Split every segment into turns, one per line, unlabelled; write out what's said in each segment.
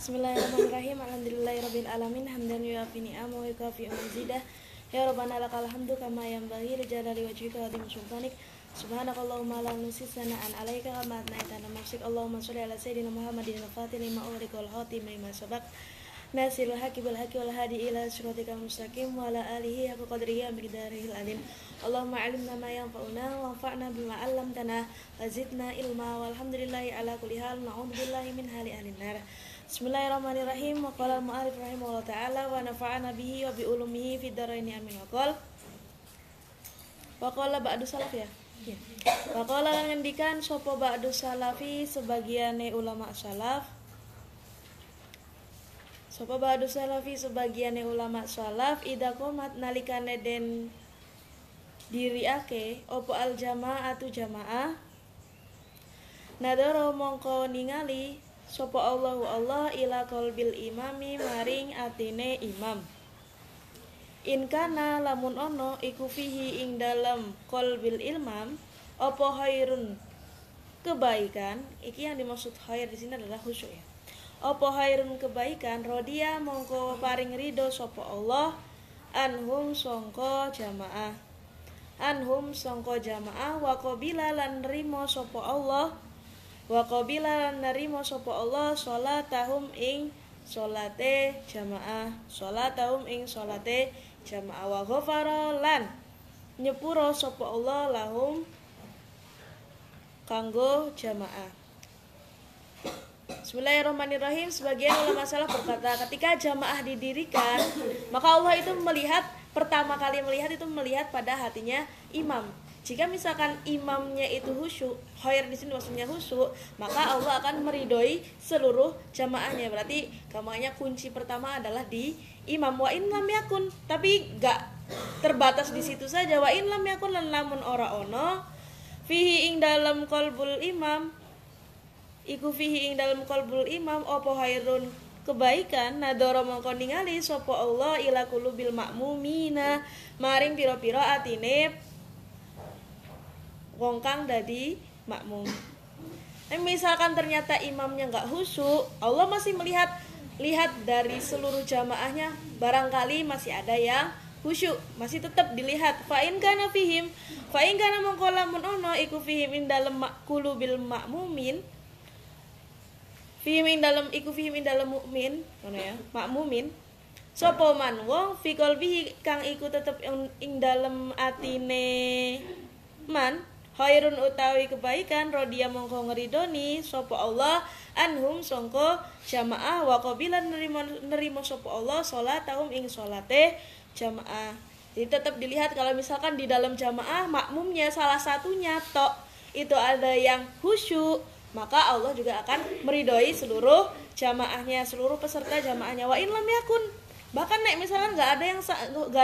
Bismillahirrahmanirrahim. Alhamdulillahirabbil alamin hamdan yuafi ni'amahu wa yukafi mazidah. Ya Rabbana lakal hamdu kama yanbaghi li jalali wajhika wa azimi sultanik. Subhanakallahumma la nuhsi sana'an 'alaika kama athnayta 'ala nafsik. Allahumma shalli 'ala sayyidina Muhammadin al-fatih lima ughliqa wal khatim lima sabaq. Nasirul haqqi bil haqqi wal hadi ila siratikal mustaqim wa ala alihi haqqa qadrihi wa miqdarihil azim. Allahumma 'allimna ma yanfa'una wanfa'na bima 'allamtana wa zidna ilma walhamdulillahi ala kulli hal. Na'udzubillahi min hali ahli nar. Bismillahirrahmanirrahim. Wa qala al-mu'arrif rahimahullah ta'ala wa nafa'ana bihi wa bi ulumihi fid dharaini amin. Wa qala ba'du salaf ya. Ya. Wa qala lan ngendikan sapa ba'du salafi sebagiane ulama salaf. Sapa ba'du salafi sebagiane ulama salaf idza qomat nalikane den diriake opo al jamaatu jamaah nadara mongko ningali sapa Allahu Allah ila qalbil imami maring atine imam. In kana lamun ono iku fihi ing dalam qalbil imam apa khairun kebaikan. Iki yang dimaksud khair di sini adalah khusyuk ya. Apa khairun kebaikan rodia mongko paring ridho sapa Allah anhum sangka jamaah. Anhum sangka jamaah wa qabila lan nrimo sapa Allah wa qabila narimo sapa Allah salatahum ing salate jamaah salatahum ing salate jamaah wa ghafara lan nyepuro sapa Allah lahum kanggo jamaah. Bismillahirrahmanirrahim. Sebagian ulama salaf berkata ketika jamaah didirikan maka Allah itu melihat pertama kali melihat pada hatinya imam. Jika misalkan imamnya itu khusyuk, khair di sini maksudnya khusyuk, maka Allah akan meridhoi seluruh jamaahnya. Berarti kamarnya kunci pertama adalah di imam. Wa in lam yakun, tapi gak terbatas di situ saja. Wa in lam yakun lan lamun ora ono fihi ing dalam qalbul imam, iku fihi ing dalam qalbul imam apa khairun kebaikan nadara mongko ningali sapa Allah ila qulubil ma'mumina maring pira-pira atine wong kang dadi makmum. Misalkan ternyata imamnya nggak khusyuk, Allah masih lihat dari seluruh jamaahnya, barangkali masih ada yang khusyuk, masih tetap dilihat. Fa in kana mongko lamun ono iku fihim ing dalem qulubil makmumin. Fihim ing dalem mukmin, ngono ya, makmumin. Sapa man wong fi qalbihi kang iku tetep ing dalem atine man khairun utawi kebaikan rodia mongko ngeridoni sapa Allah anhum sangka jamaah wa qabilan nerimo sapa Allah salatahum ing salate jamaah. Jadi tetap dilihat kalau misalkan di dalam jamaah makmumnya salah satunya tok itu ada yang khusyuk, maka Allah juga akan meridhoi seluruh jamaahnya, seluruh peserta jamaahnya. Wa in lam yakun, bahkan nek misalkan enggak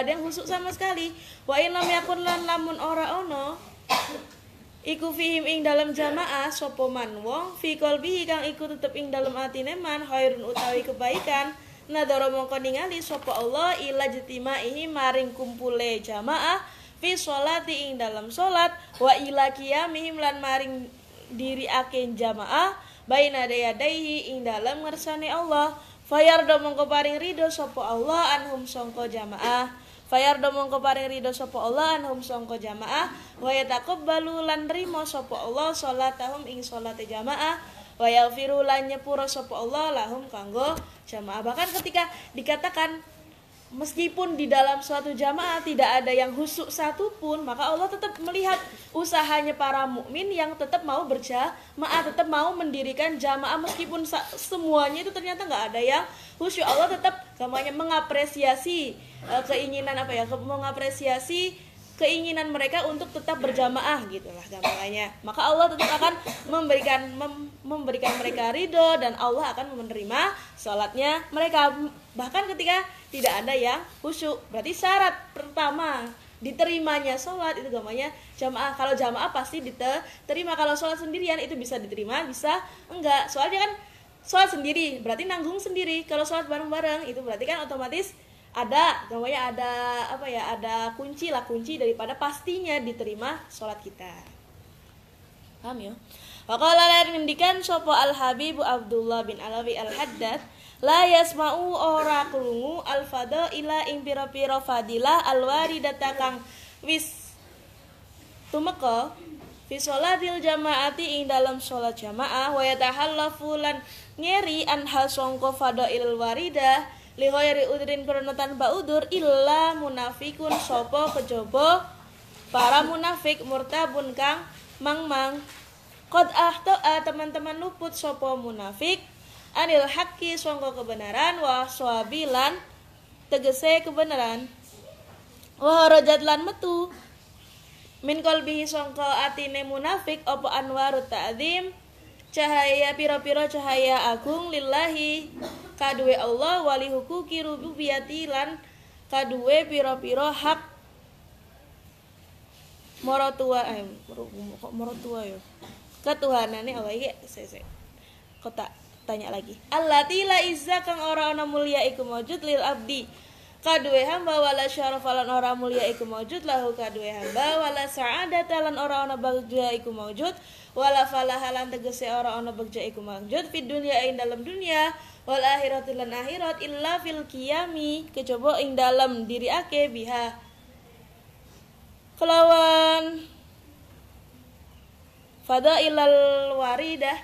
ada yang khusyuk sama sekali, wa in lam yakun lan lamun ora ono iku fihim ing dalam jamaah sapa man wong fi qalbihi kang iku tetep ing dalam atine man khairun utawi kebaikan nadara mongko ningali sapa Allah ila jtimaihi maring kumpule jamaah fi sholati ing dalam salat wa ila qiyamihim lan maring diri aken jamaah baina yadaihi ing dalam ngersane Allah fayardo mongko paring ridho sapa Allah anhum sangka jamaah fayardo mongko paring ridho sapa Allah anhum sangka jamaah wa yataqabbalu lan nrimo sapa Allah salatahum ing salate jamaah wa yaghfiru lan nyepuro sapa Allah lahum kanggo jamaah. Bahkan ketika dikatakan meskipun di dalam suatu jamaah tidak ada yang khusyuk satupun, maka Allah tetap melihat usahanya para mukmin yang tetap mau berjamaah, tetap mau mendirikan jamaah meskipun semuanya itu ternyata nggak ada yang khusyuk. Allah tetap namanya mengapresiasi mengapresiasi keinginan mereka untuk tetap berjamaah gitulah gambarannya. Maka Allah tetap akan memberikan mereka ridho dan Allah akan menerima salatnya mereka bahkan ketika tidak ada yang khusyuk. Berarti syarat pertama diterimanya salat itu gamanya jamaah. Kalau jamaah pasti diterima. Kalau salat sendirian itu bisa diterima, bisa enggak. Soalnya kan salat sendiri berarti nanggung sendiri. Kalau salat bareng-bareng itu berarti kan otomatis ada kunci daripada pastinya diterima sholat kita. Paham ya? Waqala lan ngendikan sapa Al Habib Abdullah bin Alawi Al Haddad, la yasma'u ora krungu al fadaila ing pira-pira fadilah al waridata kang wis tumeka fi sholatil jamaati ing dalam sholat jamaah wa yatahallafu lan ngeri anha sangka fadail waridah li ghairi udrin krana tanpa udur illa munafikun sapa kejaba para munafik murtabun kang mangmang qad ahta'a teman-teman luput sapa munafik anil haqqi sangka kebenaran wa sawabilan tegese kebenaran wa harajat lan metu min qalbihi sangka atine munafik apa anwarut ta'zim cahaya pira-pira cahaya agung lillahi kaduwe Allah wali hukuki rububiyati lan kaduwe pira-pira hak maratua ya ketuhanane Allah iki kok tak tanya lagi allati la izza kang ora ana mulya iku maujud lil abdi kaduwe hamba wala syarafa lan ora mulya iku maujud lahu kaduwe hamba wala sa'adata lan ora ana bagja iku maujud wala falaha lan tegese ora ana bagja iku maujud fid dunya ing dalam dunia wal akhirati lan akhirat illa fil qiyami kejaba ing dalam diriake biha kelawan fadailal waridah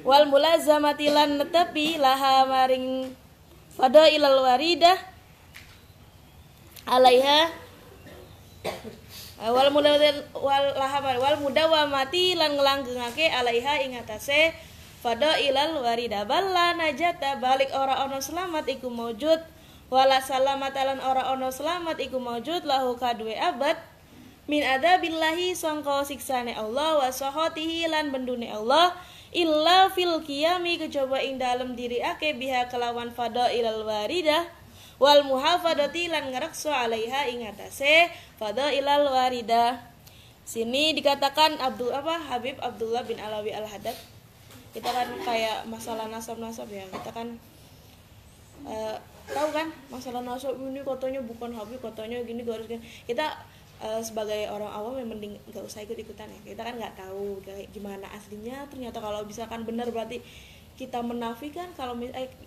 wal mulazamati lan netepi laha maring fadailal waridah alaiha wal mudawamati lan nglanggengake alaiha ing atase fadailal waridah balla najata balik ora ana selamat iku maujud wala salamat lan ora ana selamat iku maujud lahu kadue abad min adabillahi sangka siksane Allah wa sahatihi lan bendune Allah illa fil qiyami kejaba ing dalem diri ake biha kelawan fadailal waridah wal muhafadati lan ngrekso alaiha ing atase fadailal waridah. Sini dikatakan Habib Abdullah bin Alawi Al Haddad. Kita kan kayak masalah nasab-nasab ya. Kita kan tahu kan masalah nasab ini katanya bukan Habib, katanya gini harus gini. Kita sebagai orang awam yang mending nggak usah ikut-ikutan ya. Kita kan nggak tahu kayak gimana aslinya. Ternyata kalau misalkan benar berarti kita menafikan, kalau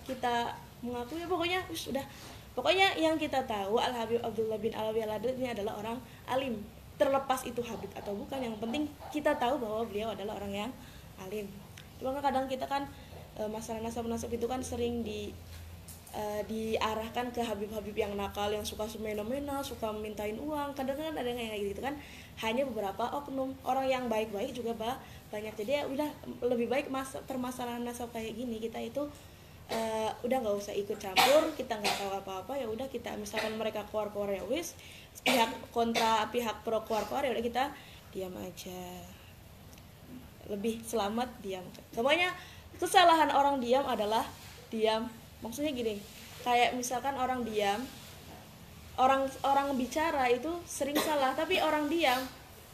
kita mengaku ya pokoknya sudah. Pokoknya yang kita tahu Al Habib Abdullah bin Alawi Al Haddad ini adalah orang alim. Terlepas itu Habib atau bukan, yang penting kita tahu bahwa beliau adalah orang yang alim. Cuma kadang kita kan masalah nasab-nasab itu kan sering diarahkan ke Habib-Habib yang nakal, yang suka semena-mena, suka mintain uang. Kadang-kadang ada yang kayak gitu kan. Hanya beberapa oknum. Orang yang baik-baik juga banyak. Jadi ya udah lebih baik permasalahan nasab kayak gini kita itu udah nggak usah ikut campur. Kita nggak tahu apa-apa, ya udah kita misalkan mereka keluar ya wis, pihak kontra pihak pro keluar ya udah kita diam aja. Lebih selamat diam. Semuanya kesalahan orang diam adalah diam. Maksudnya gini, kayak misalkan orang diam, orang bicara itu sering salah, tapi orang diam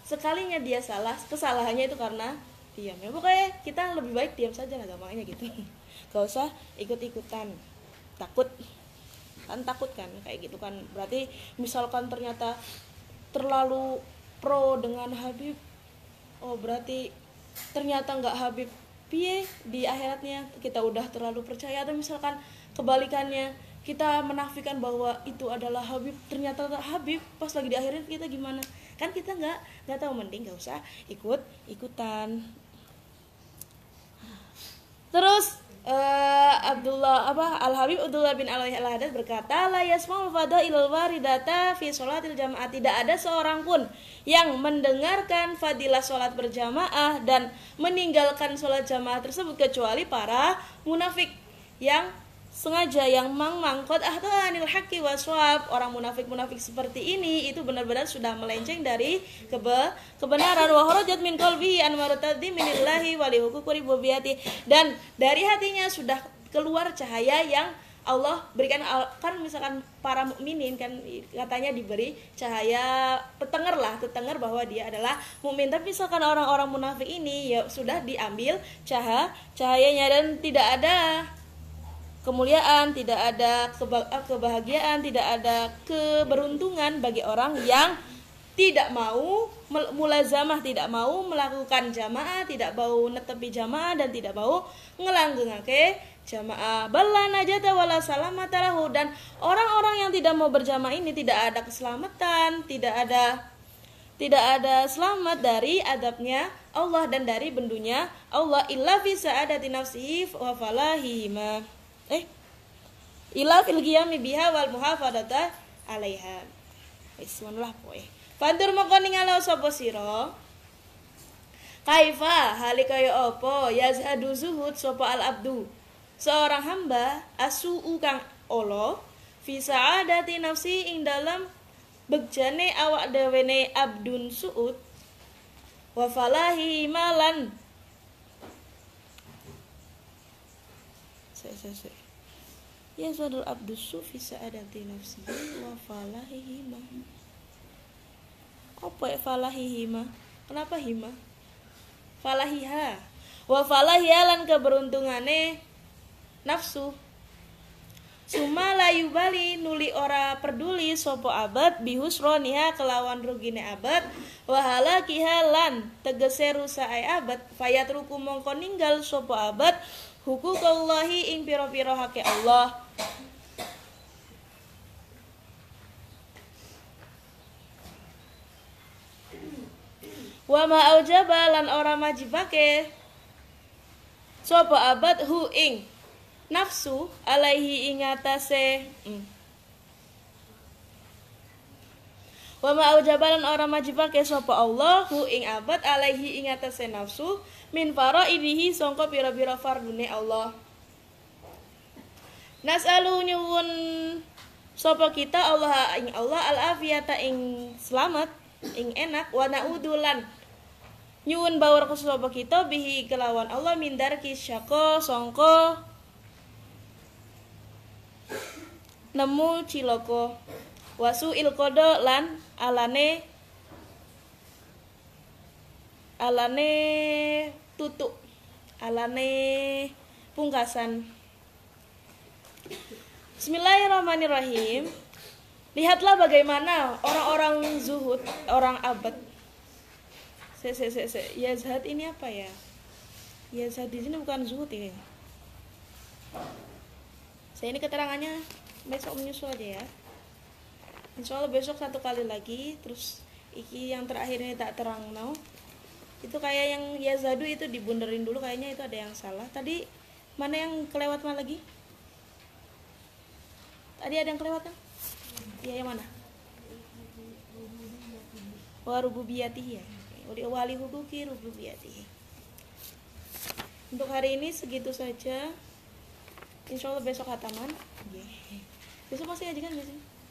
sekalinya dia salah, kesalahannya itu karena diam. Ya pokoknya kita lebih baik diam saja lah gampangnya gitu. Gak usah ikut-ikutan, takut kan kayak gitu kan. Berarti misalkan ternyata terlalu pro dengan Habib, oh berarti ternyata nggak Habib piye di akhiratnya, kita udah terlalu percaya. Atau misalkan kebalikannya, kita menafikan bahwa itu adalah Habib, ternyata Habib, pas lagi di akhirat kita gimana? Kan kita nggak tahu, mending nggak usah ikutan. Terus Al Habib Abdullah bin Alawi Al Haddad berkata, la yasma'ul fadailal waridata fi sholatil jamaah, tidak ada seorang pun yang mendengarkan fadilah sholat berjamaah dan meninggalkan sholat jamaah tersebut kecuali para munafik yang sengaja, yang mangkot ahtanil haqqi waswab. Orang munafik seperti ini itu benar-benar sudah melenceng dari kebenaran. Wa kharajat min qalbihi an martadi minillahi wa li huquqi rububiyati, dan dari hatinya sudah keluar cahaya yang Allah berikan. Kan misalkan para mukminin kan katanya diberi cahaya tetenger bahwa dia adalah mukmin. Tapi misalkan orang-orang munafik ini ya sudah diambil cahayanya, dan tidak ada kemuliaan, tidak ada kebahagiaan, tidak ada keberuntungan bagi orang yang tidak mau mulazamah, tidak mau melakukan jamaah, tidak mau netepi jamaah dan tidak mau ngelanggengake jamaah. Balla najata wala salamata lahu, dan orang-orang yang tidak mau berjamaah ini tidak ada keselamatan, tidak ada selamat dari adabnya Allah dan dari bendunya Allah, illa fi sa'adati nafsihi wa falahihima. Illa fil qiyami biha wal muhafadata 'alaiha. Wis ngono poe. Bantur mongko ningalo sapa sira? Kaifa hale kaya apa yazhadu zuhud sapa al abdu. Seorang hamba asuu kang ala fi sa'adati nafsi ing dalam begjane awak dewene abdun suud wa falahi malan. Ya sadul abdus sufi sa'adati nafsi wa falahi ma. Apa ya falahi ma? Kenapa hima? Falahiha. Wa falahiha lan keberuntungane nafsu. Suma layu bali nuli ora peduli sopo abad bihusroniha kelawan rugine abad wahala kihalan tegese rusae abad fayatruku mongko ninggal sopo abad hukukullahi ing piro-piro hake Allah. Wa ma aujaba lan ora majibake sopo abad hu ing nafsu alaihi ingatase wa ma aujabalan ora majibake sapa Allah hu ing abad alaihi ingatase nafsu min faraidihi sangka pira-pira fardune Allah. Nasalu nyuwun sapa kita Allah ing Allah al afiyata ing selamat ing enak wa naudulan nyuwun bawar ke sapa kita bihi kelawan Allah mindar kisyako sangka nemu ciloko wasu ilkodo lan alane tutuk alane pungkasan. Bismillahirrahmanirrahim. Lihatlah bagaimana orang-orang zuhud, orang abad. Yazhad ini apa ya? Yazhad di sini bukan zuhud ini. Saya ini keterangannya besok menyusul aja ya. Insya Allah besok satu kali lagi. Terus iki yang terakhir ini tak terang no. Itu kayak yang yazadu itu dibunderin dulu, kayaknya itu ada yang salah. Tadi mana yang kelewat mana lagi? Tadi ada yang kelewat kan? Iya yang mana? Wa rububiyatihi ya. Wali hukuki rububiyatihi. Untuk hari ini segitu saja. Insya Allah besok khataman. Besok masih ngaji kan biasanya?